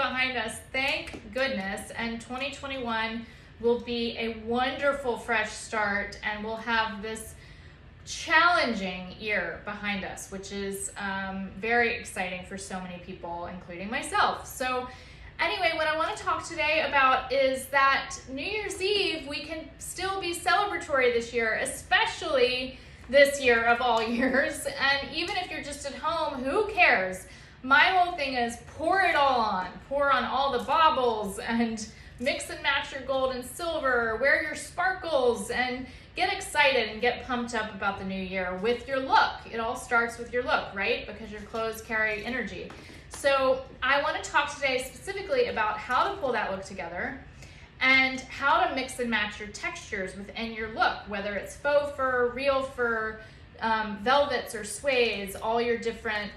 behind us, thank goodness, and 2021 will be a wonderful fresh start, and we'll have this challenging year behind us, which is very exciting for so many people, including myself. So anyway, what I want to talk today about is that New Year's Eve, we can still be celebratory this year, especially this year of all years. And even if you're just at home, who cares? My whole thing is pour it all on. Pour on all the baubles and mix and match your gold and silver, wear your sparkles, and get excited and get pumped up about the new year with your look. It all starts with your look, right? Because your clothes carry energy. So I want to talk today specifically about how to pull that look together and how to mix and match your textures within your look, whether it's faux fur, real fur, velvets or suedes, all your different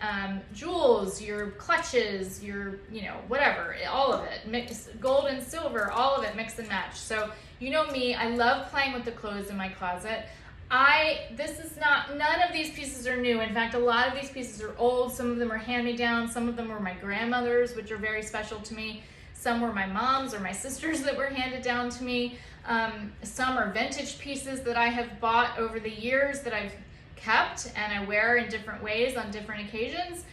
jewels, your clutches, your, whatever, all of it, mix, gold and silver, all of it, mix and match. So you know me, I love playing with the clothes in my closet. None of these pieces are new. In fact, a lot of these pieces are old. Some of them are hand-me-down. Some of them were my grandmother's, which are very special to me. Some were my mom's or my sister's that were handed down to me. Some are vintage pieces that I have bought over the years that I've kept and I wear in different ways on different occasions.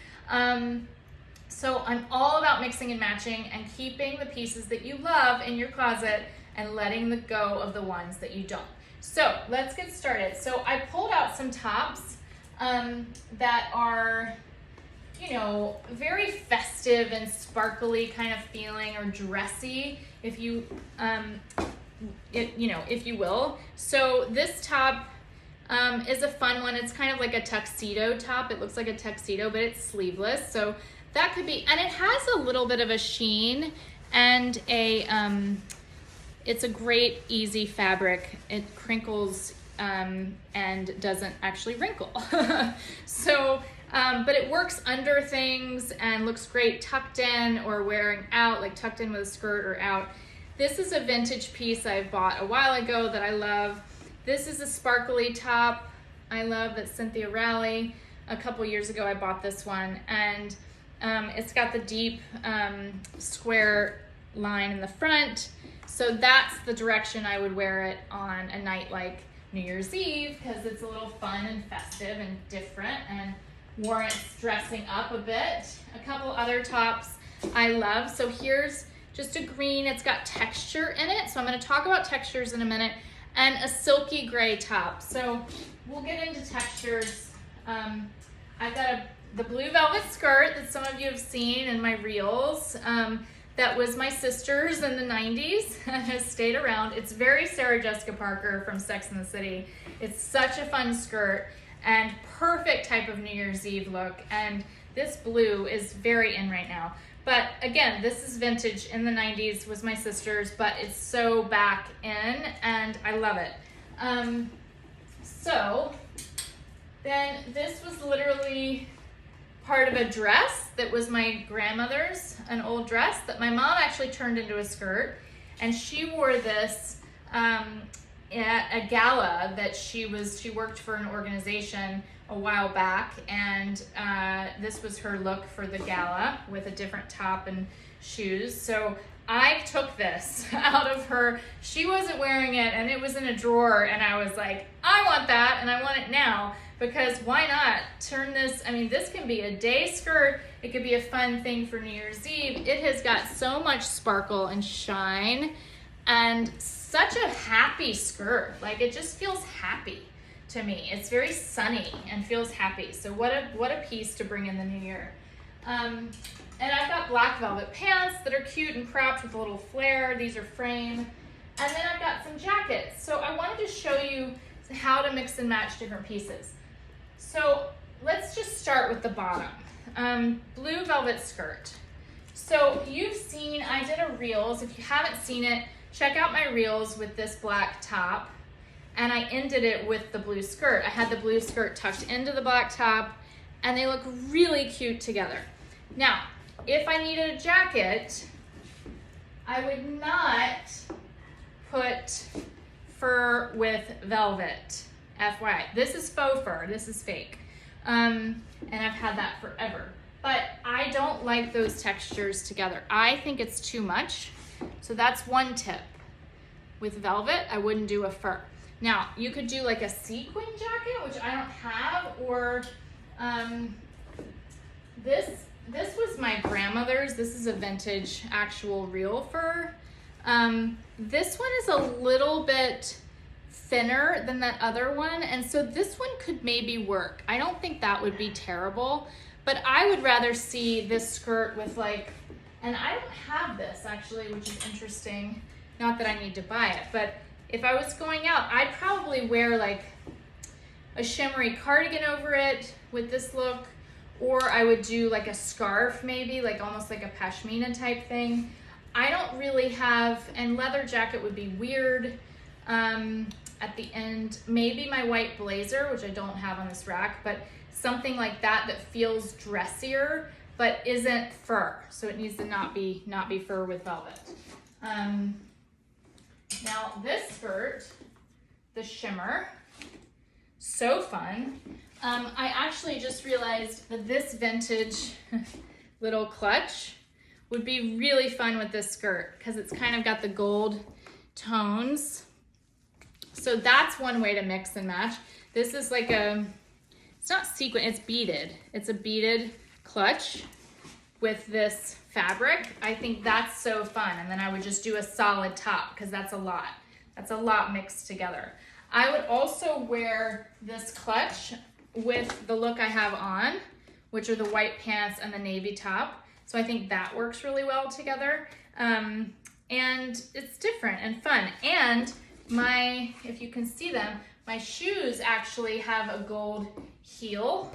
So I'm all about mixing and matching and keeping the pieces that you love in your closet and letting go of the ones that you don't. So let's get started. So I pulled out some tops that are, very festive and sparkly kind of feeling, or dressy, if you will. So this top is a fun one. It's kind of like a tuxedo top. It looks like a tuxedo, but it's sleeveless. So that could be, and it has a little bit of a sheen and it's a great, easy fabric. It crinkles and doesn't actually wrinkle. So, but it works under things and looks great tucked in or wearing out, like tucked in with a skirt or out. This is a vintage piece I bought a while ago that I love. This is a sparkly top I love that's Cynthia Rowley. A couple years ago I bought this one, and it's got the deep square line in the front. So that's the direction I would wear it on a night like New Year's Eve, because it's a little fun and festive and different and warrants dressing up a bit. A couple other tops I love. So here's just a green. It's got texture in it. So I'm going to talk about textures in a minute. And a silky gray top. So we'll get into textures. I've got the blue velvet skirt that some of you have seen in my reels. That was my sister's in the 90s and has stayed around. It's very Sarah Jessica Parker from Sex and the City. It's such a fun skirt and perfect type of New Year's Eve look. And this blue is very in right now. But again, this is vintage in the 90s, was my sister's, but it's so back in and I love it. So then this was literally part of a dress that was my grandmother's, an old dress that my mom actually turned into a skirt, and she wore this at a gala that she worked for an organization a while back, and this was her look for the gala with a different top and shoes. So I took this out of her. She wasn't wearing it and it was in a drawer, and I was like, I want that and I want it now. Because why not turn this, this can be a day skirt. It could be a fun thing for New Year's Eve. It has got so much sparkle and shine and such a happy skirt. Like, it just feels happy to me. It's very sunny and feels happy. So what a piece to bring in the new year. And I've got black velvet pants that are cute and cropped with a little flare. These are frame. And then I've got some jackets. So I wanted to show you how to mix and match different pieces. So let's just start with the bottom. Blue velvet skirt. So you've seen, I did a reels. If you haven't seen it, check out my reels with this black top. And I ended it with the blue skirt. I had the blue skirt tucked into the black top, and they look really cute together. Now, if I needed a jacket, I would not put fur with velvet. FYI, this is faux fur, this is fake. And I've had that forever. but I don't like those textures together. I think it's too much. So that's one tip. With velvet, I wouldn't do a fur. Now, you could do like a sequin jacket, which I don't have, or this was my grandmother's. This is a vintage actual real fur. This one is a little bit thinner than that other one, and so this one could maybe work. I don't think that would be terrible, but I would rather see this skirt with like, and I don't have this actually, which is interesting. Not that I need to buy it, but if I was going out, I'd probably wear like a shimmery cardigan over it with this look, or I would do like a scarf maybe, like almost like a pashmina type thing. I don't really have, and leather jacket would be weird at the end. Maybe my white blazer, which I don't have on this rack, but something like that that feels dressier, but isn't fur. So it needs to not be fur with velvet. Now this skirt, the shimmer, so fun. I actually just realized that this vintage little clutch would be really fun with this skirt because it's kind of got the gold tones. So that's one way to mix and match. This is like it's not sequin, it's beaded. It's a beaded clutch with this fabric. I think that's so fun. And then I would just do a solid top because that's a lot. That's a lot mixed together. I would also wear this clutch with the look I have on, which are the white pants and the navy top. So I think that works really well together. And it's different and fun. And if you can see them, my shoes actually have a gold heel.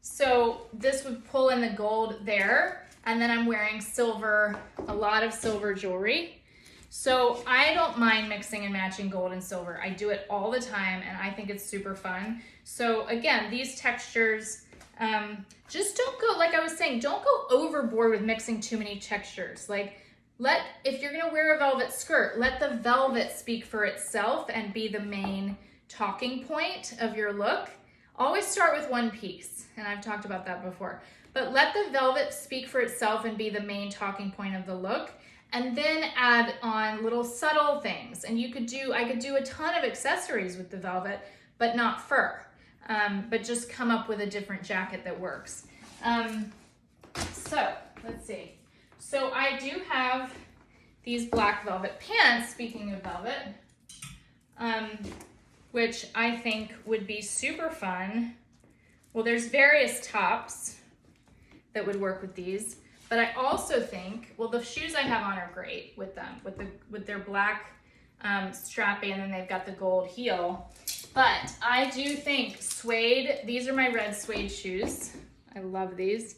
So this would pull in the gold there. And then I'm wearing silver, a lot of silver jewelry. So I don't mind mixing and matching gold and silver. I do it all the time and I think it's super fun. So again, these textures, just don't go, like I was saying, don't go overboard with mixing too many textures. Like if you're gonna wear a velvet skirt, let the velvet speak for itself and be the main talking point of your look. Always start with one piece, and I've talked about that before. But let the velvet speak for itself and be the main talking point of the look, and then add on little subtle things. And I could do a ton of accessories with the velvet, but not fur. But just come up with a different jacket that works. So let's see. So I do have these black velvet pants, speaking of velvet, which I think would be super fun. Well, there's various tops that would work with these, but I also think, well, the shoes I have on are great with them, with their black strappy, and then they've got the gold heel. But I do think suede, these are my red suede shoes. I love these.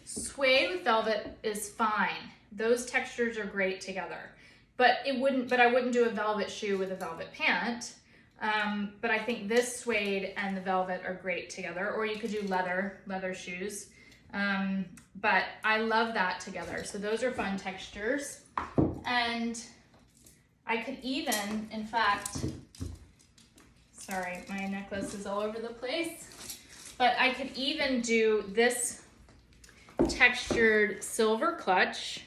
Suede with velvet is fine. Those textures are great together. But I wouldn't do a velvet shoe with a velvet pant. But I think this suede and the velvet are great together. Or you could do leather shoes. But I love that together. So those are fun textures. And I could even, in fact, sorry, my necklace is all over the place. But I could even do this textured silver clutch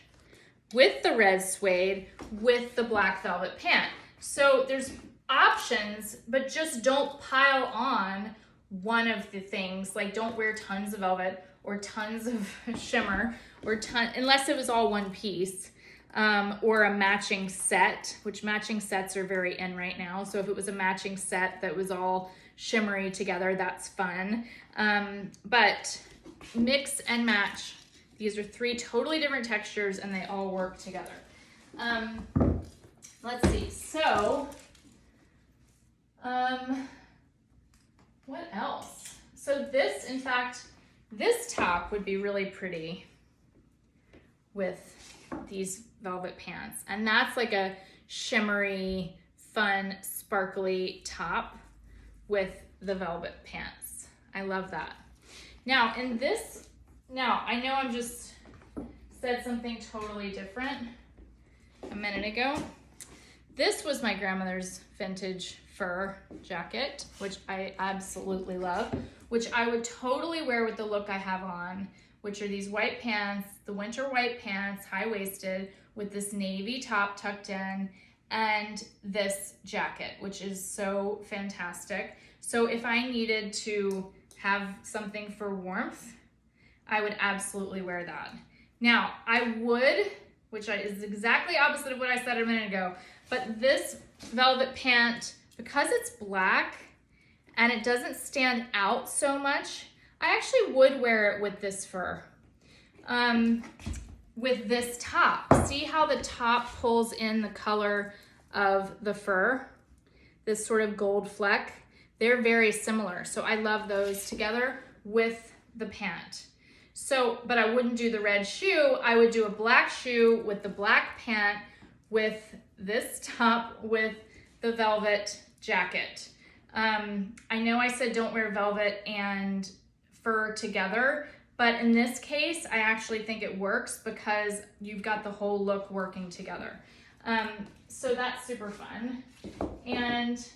with the red suede with the black velvet pant. So there's options, but just don't pile on one of the things. Like don't wear tons of velvet or tons of shimmer or unless it was all one piece, or a matching set, which matching sets are very in right now. So if it was a matching set that was all shimmery together, that's fun. But mix and match. These are 3 totally different textures and they all work together. Let's see. So, what else? So this, in fact, this top would be really pretty with these velvet pants. And that's like a shimmery, fun, sparkly top with the velvet pants. I love that. Now, I know I just said something totally different a minute ago. This was my grandmother's vintage fur jacket, which I absolutely love, which I would totally wear with the look I have on, which are these white pants, the winter white pants, high-waisted, with this navy top tucked in, and this jacket, which is so fantastic. So if I needed to have something for warmth, I would absolutely wear that. Now, I would, which is exactly opposite of what I said a minute ago, but this velvet pant, because it's black and it doesn't stand out so much, I actually would wear it with this fur. With this top. See how the top pulls in the color of the fur? This sort of gold fleck. They're very similar. So I love those together with the pant. So, but I wouldn't do the red shoe. I would do a black shoe with the black pant with this top with the velvet jacket. I know I said don't wear velvet and fur together, but in this case, I actually think it works because you've got the whole look working together. So that's super fun. And,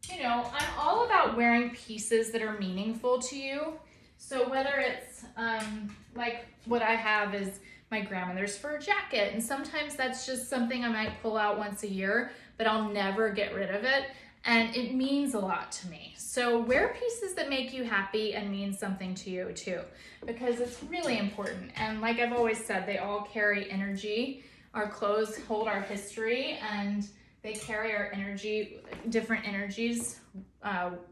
you know, I'm all about wearing pieces that are meaningful to you. So whether it's like what I have is my grandmother's fur jacket, and sometimes that's just something I might pull out once a year, but I'll never get rid of it. And it means a lot to me. So wear pieces that make you happy and mean something to you too, because it's really important. And like I've always said, they all carry energy. Our clothes hold our history, and they carry our energy, different energies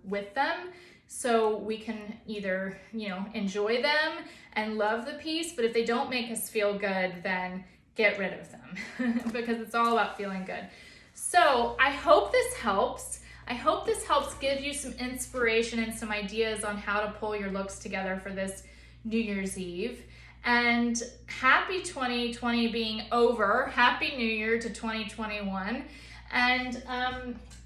with them. So we can either, you know, enjoy them and love the piece, but if they don't make us feel good, then get rid of them because it's all about feeling good. So I hope this helps. I hope this helps give you some inspiration and some ideas on how to pull your looks together for this New Year's Eve. And happy 2020 being over. Happy New Year to 2021. And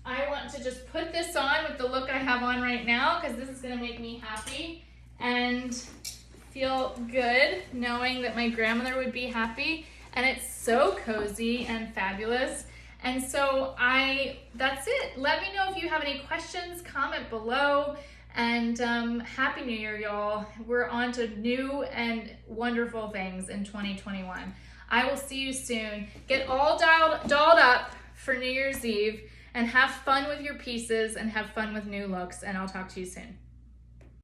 I want to just put this on with the look I have on right now because this is going to make me happy and feel good knowing that my grandmother would be happy. And it's so cozy and fabulous. And so that's it. Let me know if you have any questions, comment below, and Happy New Year, y'all. We're on to new and wonderful things in 2021. I will see you soon. Get all dolled up for New Year's Eve and have fun with your pieces and have fun with new looks, and I'll talk to you soon.